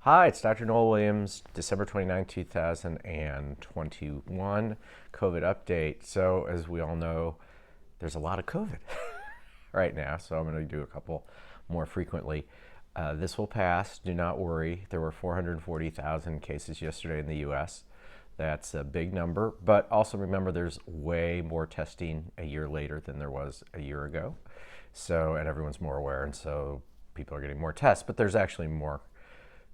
Hi, it's Dr. Noel Williams, December 29, 2021, COVID update. So, as we all know, there's a lot of COVID right now, so I'm going to do a couple more frequently. This will pass, do not worry. There were 440,000 cases yesterday in the US. That's a big number, but also remember there's way more testing a year later than there was a year ago. So, and everyone's more aware, and so people are getting more tests, but there's actually more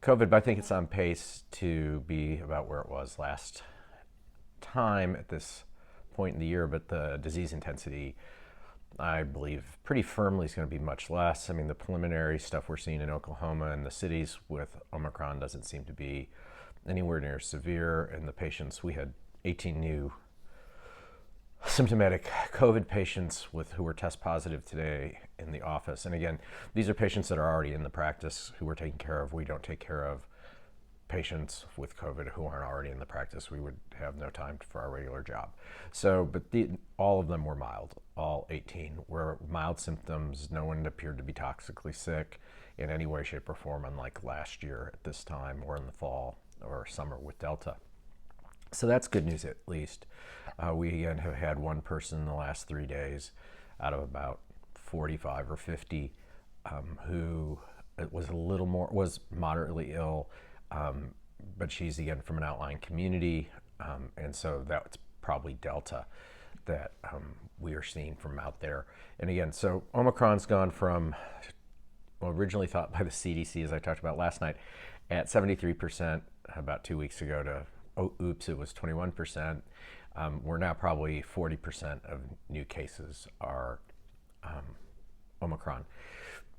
COVID, but I think it's on pace to be about where it was last time at this point in the year, but the disease intensity, I believe, pretty firmly is going to be much less. I mean, the preliminary stuff we're seeing in Oklahoma and the cities with Omicron doesn't seem to be anywhere near severe, and the patients, we had 18 new symptomatic COVID patients who were test positive today in the office. And again, these are patients that are already in the practice who we're taking care of. We don't take care of patients with COVID who aren't already in the practice. We would have no time for our regular job. So, but all of them were mild. All 18 were mild symptoms. No one appeared to be toxically sick in any way, shape, or form, unlike last year at this time or in the fall or summer with Delta. So that's good news, at least. We again have had one person in the last 3 days out of about 45 or 50 who was moderately ill, but she's again from an outlying community, and so that's probably Delta that we are seeing from out there. And again, so Omicron's gone from, originally thought by the CDC, as I talked about last night, at 73% about 2 weeks ago to, it was 21%. We're now probably 40% of new cases are Omicron.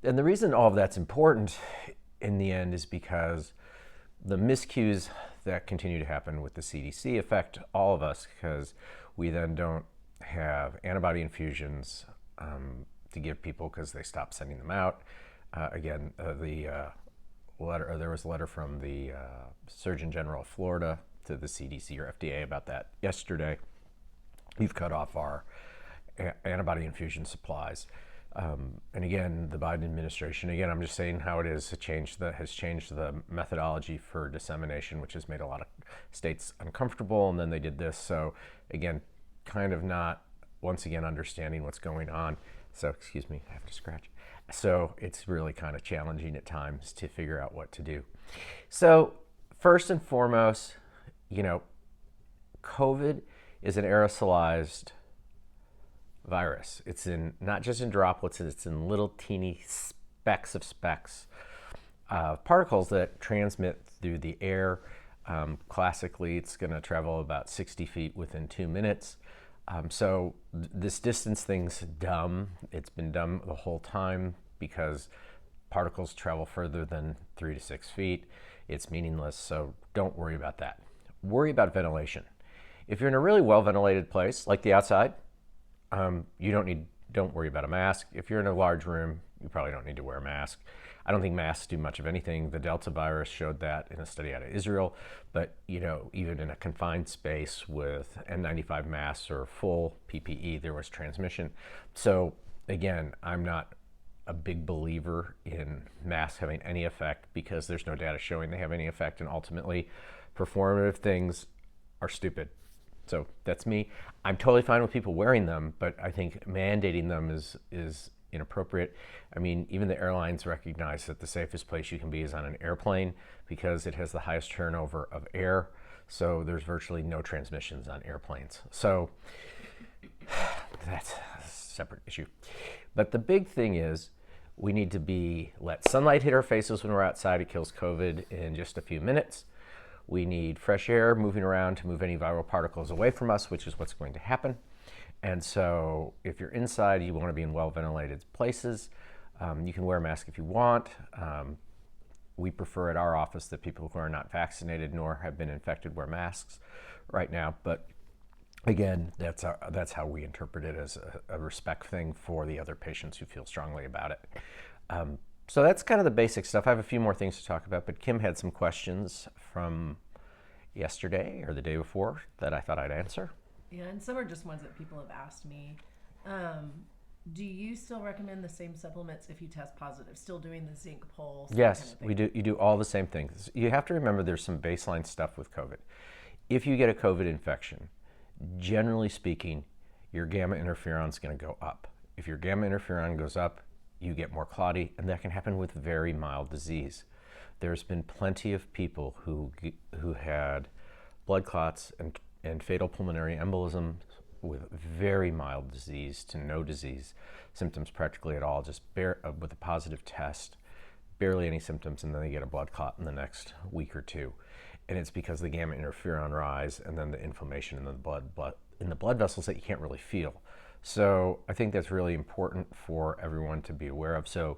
And the reason all of that's important in the end is because the miscues that continue to happen with the CDC affect all of us, because we then don't have antibody infusions to give people because they stopped sending them out. There was a letter from the Surgeon General of Florida to the CDC or FDA about that yesterday. We've cut off our antibody infusion supplies. And again, the Biden administration, again, I'm just saying how it is, has changed the methodology for dissemination, which has made a lot of states uncomfortable. And then they did this. So again, kind of not, once again, understanding what's going on. So, excuse me, I have to scratch. So it's really kind of challenging at times to figure out what to do. So first and foremost, COVID is an aerosolized virus. It's in not just in droplets, it's in little teeny specks of particles that transmit through the air. Classically, it's going to travel about 60 feet within 2 minutes. So this distance thing's dumb. It's been dumb the whole time because particles travel further than 3 to 6 feet. It's meaningless, so don't worry about that. Worry about ventilation. If you're in a really well ventilated place, like the outside, you don't worry about a mask. If you're in a large room, you probably don't need to wear a mask. I don't think masks do much of anything. The Delta virus showed that in a study out of Israel, but even in a confined space with N95 masks or full PPE, there was transmission. So again, I'm not a big believer in masks having any effect because there's no data showing they have any effect, and ultimately performative things are stupid. So that's me. I'm totally fine with people wearing them, but I think mandating them is inappropriate. I mean, even the airlines recognize that the safest place you can be is on an airplane because it has the highest turnover of air. So there's virtually no transmissions on airplanes. So that's a separate issue. But the big thing is we need to let sunlight hit our faces when we're outside. It kills COVID in just a few minutes. We need fresh air moving around to move any viral particles away from us, which is what's going to happen. And so if you're inside, you want to be in well-ventilated places. You can wear a mask if you want. We prefer at our office that people who are not vaccinated nor have been infected wear masks right now. But again, that's how we interpret it, as a respect thing for the other patients who feel strongly about it. So that's kind of the basic stuff. I have a few more things to talk about, but Kim had some questions from yesterday or the day before that I thought I'd answer. Yeah, and some are just ones that people have asked me. Do you still recommend the same supplements if you test positive? Still doing the zinc pulse, that kind Yes, of thing? we do. You do all the same things. You have to remember there's some baseline stuff with COVID. If you get a COVID infection, generally speaking, your gamma interferon is going to go up. If your gamma interferon goes up, you get more clotty, and that can happen with very mild disease. There's been plenty of people who had blood clots and fatal pulmonary embolism with very mild disease to no disease symptoms practically at all, just with a positive test, barely any symptoms, and then they get a blood clot in the next week or two. And it's because the gamma interferon rise and then the inflammation in the blood vessels that you can't really feel. So I think that's really important for everyone to be aware of. So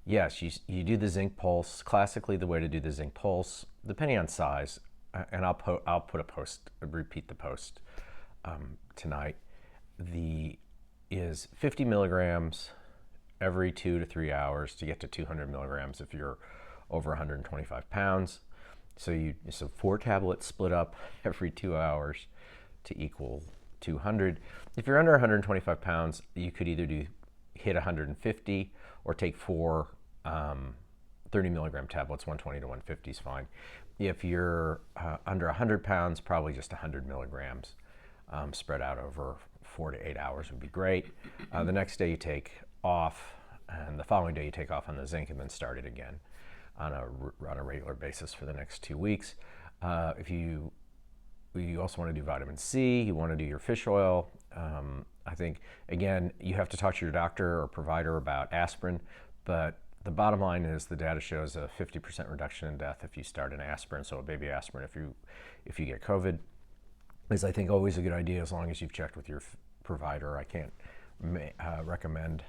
yes, you do the zinc pulse. Classically, the way to do the zinc pulse, depending on size, and I'll put a post, repeat the post tonight, is 50 milligrams every 2 to 3 hours to get to 200 milligrams if you're over 125 pounds. So 4 tablets split up every 2 hours to equal 200. If you're under 125 pounds, you could either hit 150 or take 4 30 milligram tablets. 120 to 150 is fine. If you're under 100 pounds, probably just 100 milligrams spread out over 4 to 8 hours would be great. The next day you take off, and the following day you take off on the zinc, and then start it again on a regular basis for the next 2 weeks. If you also want to do vitamin C, you want to do your fish oil. I think, again, you have to talk to your doctor or provider about aspirin, but the bottom line is the data shows a 50% reduction in death if you start an aspirin, so a baby aspirin if you get COVID is, I think, always a good idea as long as you've checked with your provider. I can't recommend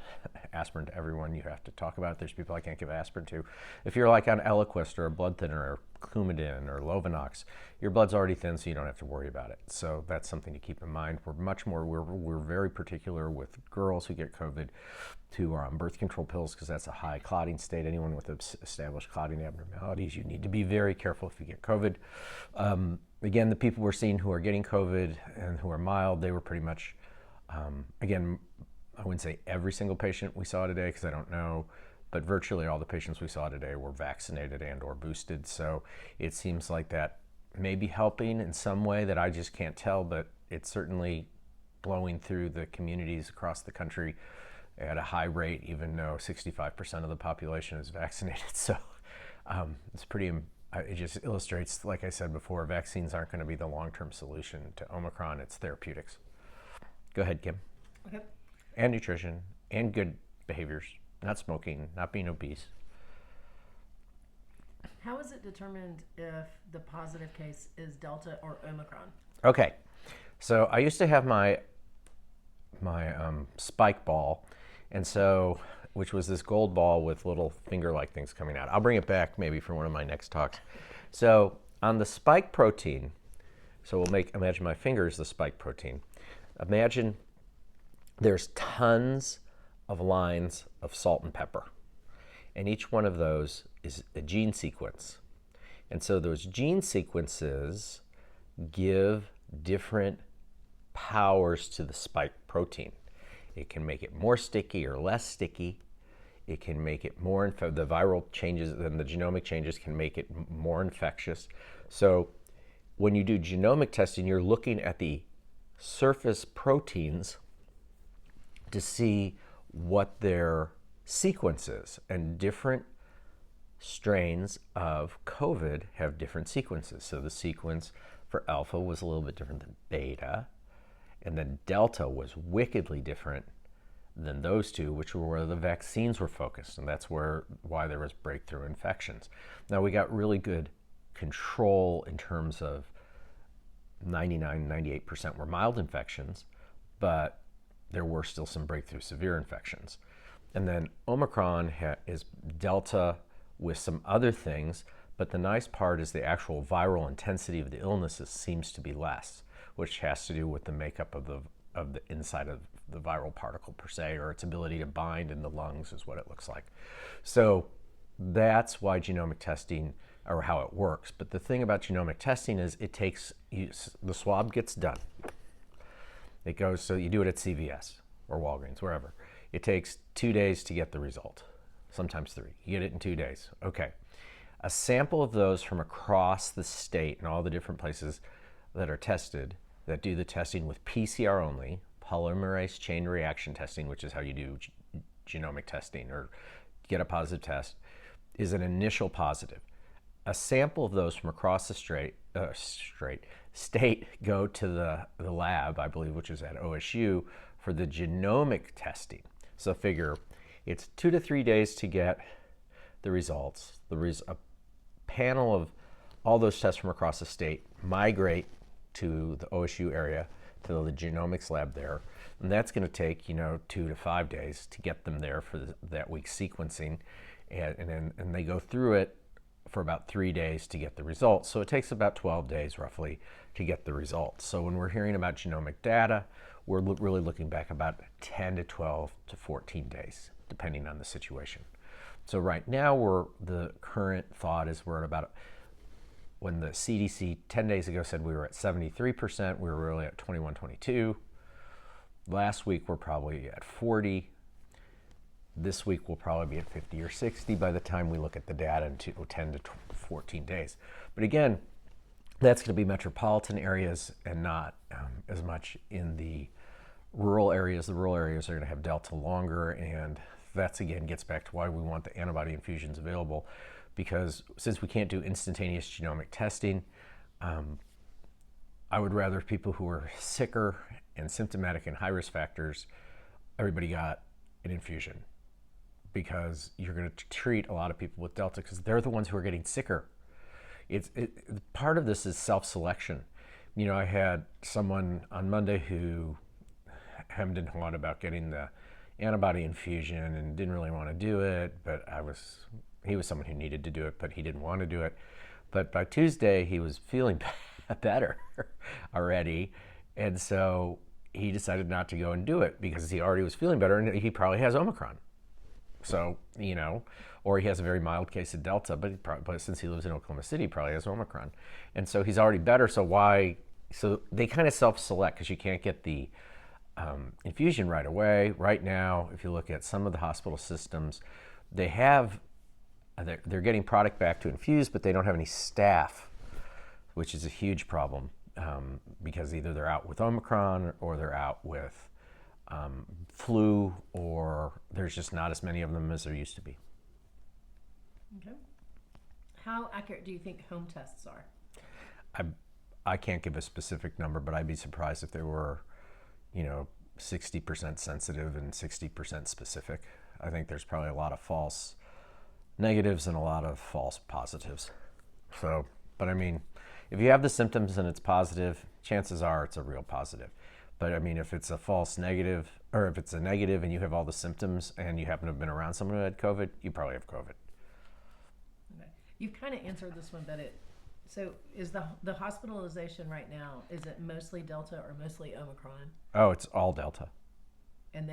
aspirin to everyone. You have to talk about it. There's people I can't give aspirin to. If you're like on Eliquis or a blood thinner or Coumadin or Lovenox, your blood's already thin, so you don't have to worry about it. So that's something to keep in mind. We're very particular with girls who get COVID who are on birth control pills because that's a high clotting state. Anyone with established clotting abnormalities, you need to be very careful if you get COVID. Again, the people we're seeing who are getting COVID and who are mild, they were pretty much, again, I wouldn't say every single patient we saw today because I don't know, but virtually all the patients we saw today were vaccinated and or boosted. So it seems like that may be helping in some way that I just can't tell, but it's certainly blowing through the communities across the country at a high rate, even though 65% of the population is vaccinated. So it's pretty, it just illustrates, like I said before, vaccines aren't going to be the long-term solution to Omicron. It's therapeutics. Go ahead, Kim. Okay. And nutrition and good behaviors, not smoking, not being obese. How is it determined if the positive case is Delta or Omicron? Okay, so I used to have my spike ball, and so, which was this gold ball with little finger-like things coming out. I'll bring it back maybe for one of my next talks. So on the spike protein, so imagine my finger is the spike protein. Imagine there's tons of lines of salt and pepper, and each one of those is a gene sequence. And so those gene sequences give different powers to the spike protein. It can make it more sticky or less sticky. It can make it more, the viral changes and the genomic changes can make it more infectious. So when you do genomic testing, you're looking at the surface proteins to see what their sequence is. And different strains of COVID have different sequences. So the sequence for alpha was a little bit different than beta. And then Delta was wickedly different than those two, which were where the vaccines were focused. And that's why there was breakthrough infections. Now we got really good control in terms of 99, 98% were mild infections, but there were still some breakthrough severe infections. And then Omicron is Delta with some other things, but the nice part is the actual viral intensity of the illnesses seems to be less, which has to do with the makeup of the inside of the viral particle per se, or its ability to bind in the lungs is what it looks like. So that's why genomic testing, or how it works. But the thing about genomic testing is the swab gets done. It goes, so you do it at CVS or Walgreens, wherever. it takes 2 days to get the result, sometimes 3. You get it in 2 days. Okay. A sample of those from across the state and all the different places that are tested, that do the testing with PCR only, polymerase chain reaction testing, which is how you do genomic testing or get a positive test, is an initial positive. A sample of those from across the state go to the lab, I believe, which is at OSU, for the genomic testing. So figure it's 2 to 3 days to get the results. A panel of all those tests from across the state migrate to the OSU area, to the genomics lab there. And that's going to take, 2 to 5 days to get them there for that week's sequencing. And they go through it for about 3 days to get the results. So it takes about 12 days roughly to get the results. So when we're hearing about genomic data, we're really looking back about 10 to 12 to 14 days, depending on the situation. So right now, the current thought is we're at about, when the CDC 10 days ago said we were at 73%, we were really at 21, 22. Last week, we're probably at 40. This week, we'll probably be at 50 or 60 by the time we look at the data in 10 to 14 days. But again, that's going to be metropolitan areas and not as much in the rural areas. The rural areas are going to have Delta longer, and that's again gets back to why we want the antibody infusions available, because since we can't do instantaneous genomic testing, I would rather people who are sicker and symptomatic and high risk factors, everybody got an infusion, because you're going to treat a lot of people with Delta because they're the ones who are getting sicker. Part of this is self-selection. I had someone on Monday who hemmed and hawed about getting the antibody infusion and didn't really want to do it, but he was someone who needed to do it, but he didn't want to do it. But by Tuesday, he was feeling better already, and so he decided not to go and do it because he already was feeling better, and he probably has Omicron. So, or he has a very mild case of Delta, but since he lives in Oklahoma City, he probably has Omicron. And so he's already better, so they kind of self-select because you can't get the infusion right away. Right now, if you look at some of the hospital systems, they're getting product back to infuse, but they don't have any staff, which is a huge problem because either they're out with Omicron or they're out with flu, or there's just not as many of them as there used to be. Okay. How accurate do you think home tests are? I can't give a specific number, but I'd be surprised if they were, 60% sensitive and 60% specific. I think there's probably a lot of false negatives and a lot of false positives. So, but I mean, if you have the symptoms and it's positive, chances are it's a real positive. But I mean, if it's a false negative, or if it's a negative and you have all the symptoms and you happen to have been around someone who had COVID, you probably have COVID. Okay. You've kind of answered this one, but so is the hospitalization right now, is it mostly Delta or mostly Omicron? Oh, it's all Delta. And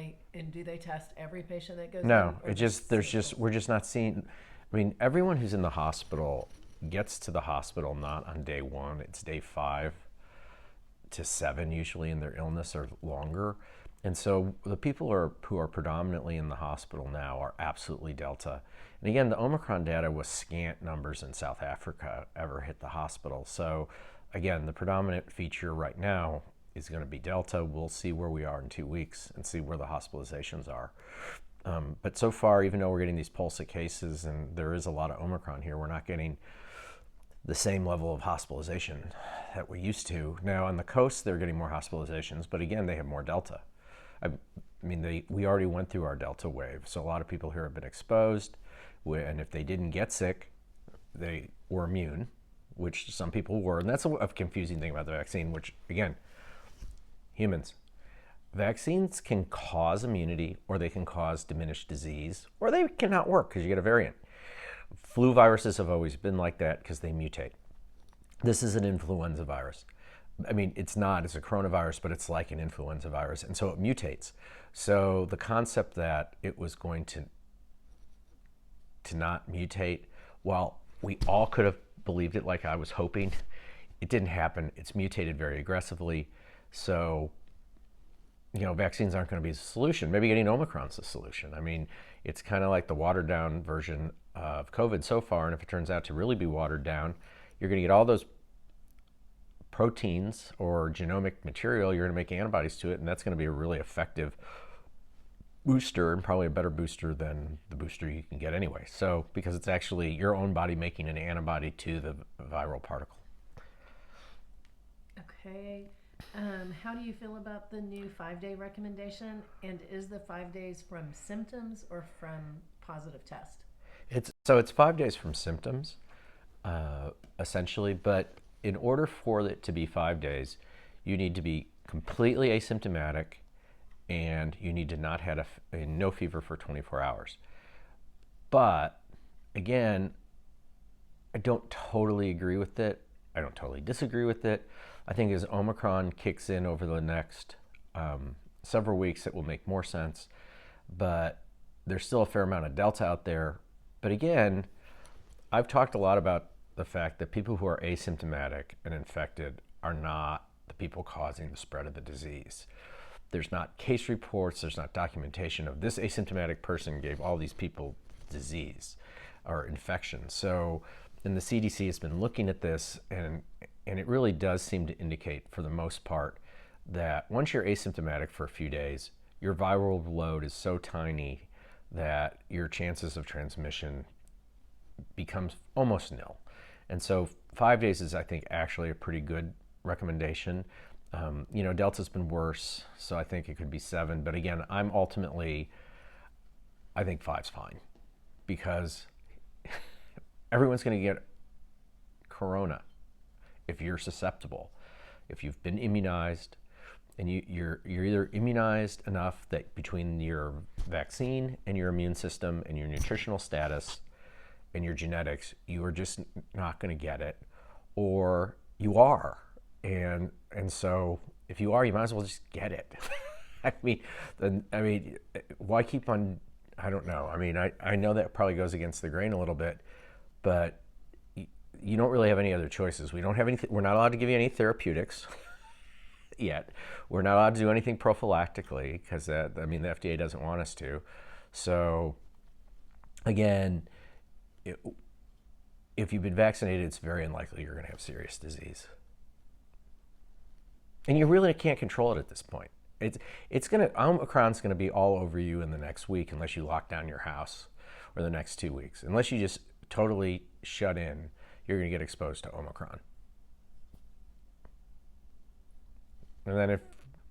do they test every patient that goes No, in? We're just not seeing, everyone who's in the hospital gets to the hospital not on day 1, it's day 5 to 7 usually in their illness or longer. And so the people who are predominantly in the hospital now are absolutely Delta. And again, the Omicron data was scant numbers in South Africa ever hit the hospital. So again, the predominant feature right now is going to be Delta. We'll see where we are in 2 weeks and see where the hospitalizations are. But so far, even though we're getting these pulse of cases and there is a lot of Omicron here, we're not getting the same level of hospitalization that we used to. Now on the coast, they're getting more hospitalizations, but again, they have more Delta. We already went through our Delta wave, so a lot of people here have been exposed, and if they didn't get sick, they were immune, which some people were, and that's a confusing thing about the vaccine, which again, humans. Vaccines can cause immunity, or they can cause diminished disease, or they cannot work because you get a variant. Flu viruses have always been like that because they mutate. This is an influenza virus. It's a coronavirus, but it's like an influenza virus, and so it mutates. So the concept that it was going to not mutate, while we all could have believed it like I was hoping, it didn't happen. It's mutated very aggressively. So vaccines aren't going to be the solution. Maybe getting Omicron's the solution. I mean, it's kind of like the watered down version of COVID so far. And if it turns out to really be watered down, you're going to get all those proteins or genomic material. You're going to make antibodies to it, and that's going to be a really effective booster, and probably a better booster than the booster you can get anyway. So, because it's actually your own body making an antibody to the viral particle. Okay. How do you feel about the new 5-day recommendation? And is the 5 days from symptoms or from positive test? It's 5 days from symptoms, essentially. But in order for it to be 5 days, you need to be completely asymptomatic, and you need to not have no fever for 24 hours. But again, I don't totally agree with it. I don't totally disagree with it. I think as Omicron kicks in over the next several weeks, it will make more sense. But there's still a fair amount of Delta out there. But again, I've talked a lot about the fact that people who are asymptomatic and infected are not the people causing the spread of the disease. There's not case reports, there's not documentation of this asymptomatic person gave all these people disease or infection. So, and the CDC has been looking at this, and it really does seem to indicate, for the most part, that once you're asymptomatic for a few days, your viral load is so tiny that your chances of transmission becomes almost nil. And so 5 days is, I think, actually a pretty good recommendation. Delta's been worse, so I think it could be 7. But again, I think 5's fine, because everyone's going to get corona if you're susceptible. If you've been immunized, and you're either immunized enough that between your vaccine and your immune system and your nutritional status and your genetics, you are just not going to get it, or you are. And so if you are, you might as well just get it. I mean, why keep on? I don't know. I mean, I know that probably goes against the grain a little bit, but you don't really have any other choices. We don't have anything. We're not allowed to give you any therapeutics yet. We're not allowed to do anything prophylactically, because the FDA doesn't want us to. So again, if you've been vaccinated, it's very unlikely you're going to have serious disease. And you really can't control it at this point. Omicron's going to be all over you in the next week, unless you lock down your house, or the next 2 weeks. Unless you just totally shut in, you're going to get exposed to Omicron. And then if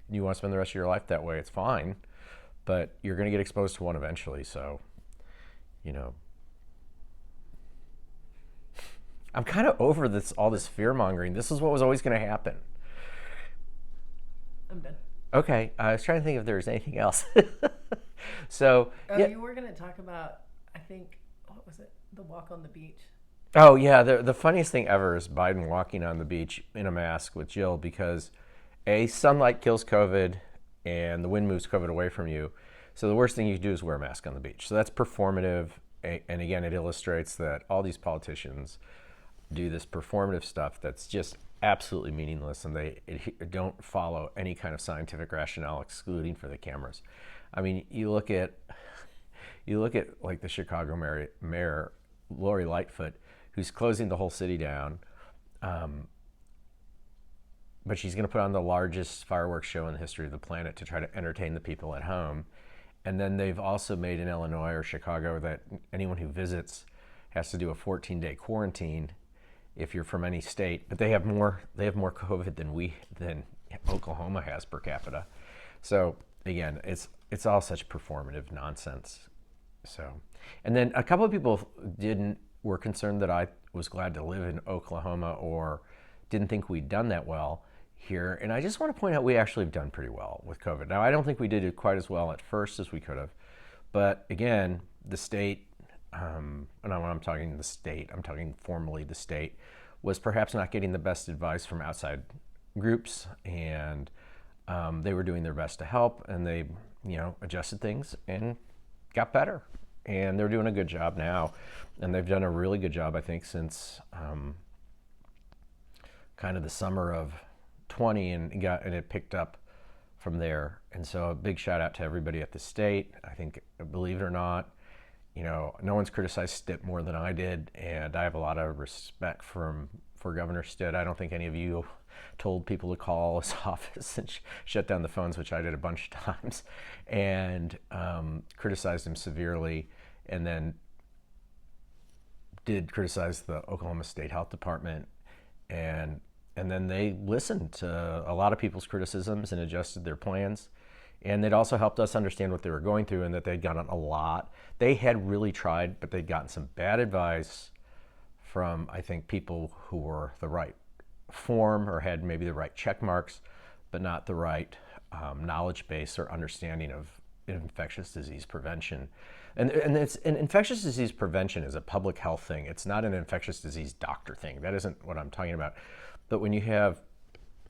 you want to spend the rest of your life that way, it's fine, but you're going to get exposed to one eventually. So, I'm kind of over all this fear mongering. This is what was always going to happen. I'm done. Okay, I was trying to think if there was anything else. So, yeah. You were going to talk about, I think, what was it? The walk on the beach. Oh yeah, the funniest thing ever is Biden walking on the beach in a mask with Jill, because sunlight kills COVID, and the wind moves COVID away from you. So the worst thing you can do is wear a mask on the beach. So that's performative, and again, it illustrates that all these politicians do this performative stuff that's just absolutely meaningless, and they don't follow any kind of scientific rationale, excluding for the cameras. I mean, you look at like the Chicago mayor Lori Lightfoot, who's closing the whole city down, but she's going to put on the largest fireworks show in the history of the planet to try to entertain the people at home. And then they've also made in Illinois or Chicago that anyone who visits has to do a 14-day quarantine if you're from any state. But they have more COVID than Oklahoma has per capita. So again, it's all such performative nonsense. So, and then a couple of people were concerned that I was glad to live in Oklahoma, or didn't think we'd done that well here. And I just want to point out we actually have done pretty well with COVID. Now, I don't think we did it quite as well at first as we could have. But again, the state, and when I'm talking the state, I'm talking formally the state, was perhaps not getting the best advice from outside groups. And they were doing their best to help, and they, adjusted things and got better. And they're doing a good job now. And they've done a really good job, I think, since kind of the summer of 20, and it picked up from there. And so a big shout out to everybody at the state. I think, believe it or not, no one's criticized Stitt more than I did, and I have a lot of respect for Governor Stitt. I don't think any of you told people to call his office and shut down the phones, which I did a bunch of times, and criticized him severely, and then did criticize the Oklahoma State Health Department, and then they listened to a lot of people's criticisms and adjusted their plans. And they'd also helped us understand what they were going through and that they'd gotten a lot. They had really tried, but they'd gotten some bad advice from, I think, people who were the right form or had maybe the right check marks, but not the right knowledge base or understanding of infectious disease prevention. And infectious disease prevention is a public health thing. It's not an infectious disease doctor thing. That isn't what I'm talking about. But when you have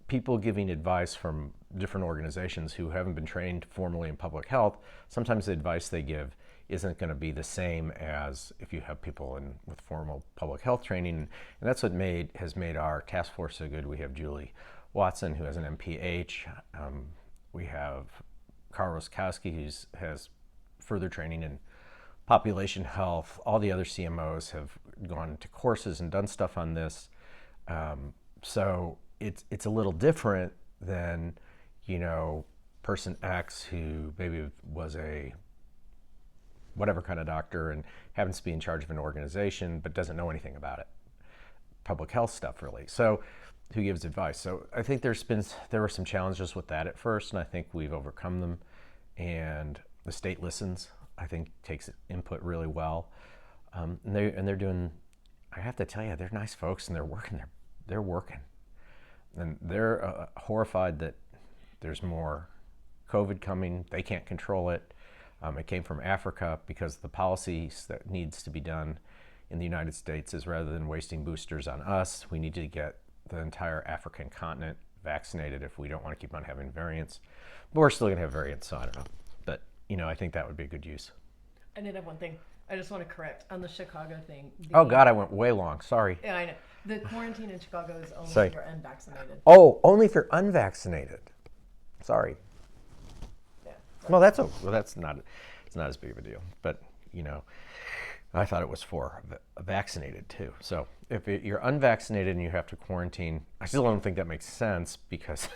people giving advice from different organizations who haven't been trained formally in public health, sometimes the advice they give isn't going to be the same as if you have people with formal public health training. And that's what has made our task force so good. We have Julie Watson, who has an MPH. We have Carl Roskowski, who has further training in population health. All the other CMOs have gone to courses and done stuff on this. So it's a little different than, person X who maybe was a whatever kind of doctor and happens to be in charge of an organization but doesn't know anything about it. Public health stuff, really. So who gives advice? So I think there were some challenges with that at first, and I think we've overcome them. And the state listens, I think, takes input really well. And they're doing, I have to tell you, they're nice folks and they're working. And they're horrified that there's more COVID coming. They can't control it. It came from Africa because the policies that needs to be done in the United States is, rather than wasting boosters on us, we need to get the entire African continent vaccinated if we don't want to keep on having variants. But we're still going to have variants, so I don't know. But, I think that would be a good use. I did have one thing. I just want to correct on the Chicago thing. Oh, God, I went way long. Sorry. Yeah, I know. The quarantine in Chicago is only for unvaccinated. Oh, only for unvaccinated. Sorry. Yeah. Well, it's not as big of a deal. But, I thought it was for vaccinated too. So if you're unvaccinated and you have to quarantine, I still don't think that makes sense because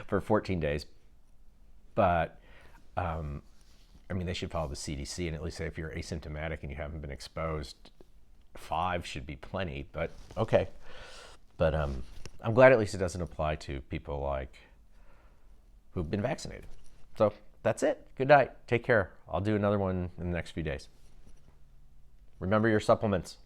for 14 days. But, they should follow the CDC and at least say if you're asymptomatic and you haven't been exposed, 5 should be plenty, but okay. But I'm glad at least it doesn't apply to people who've been vaccinated. So that's it. Good night. Take care. I'll do another one in the next few days. Remember your supplements.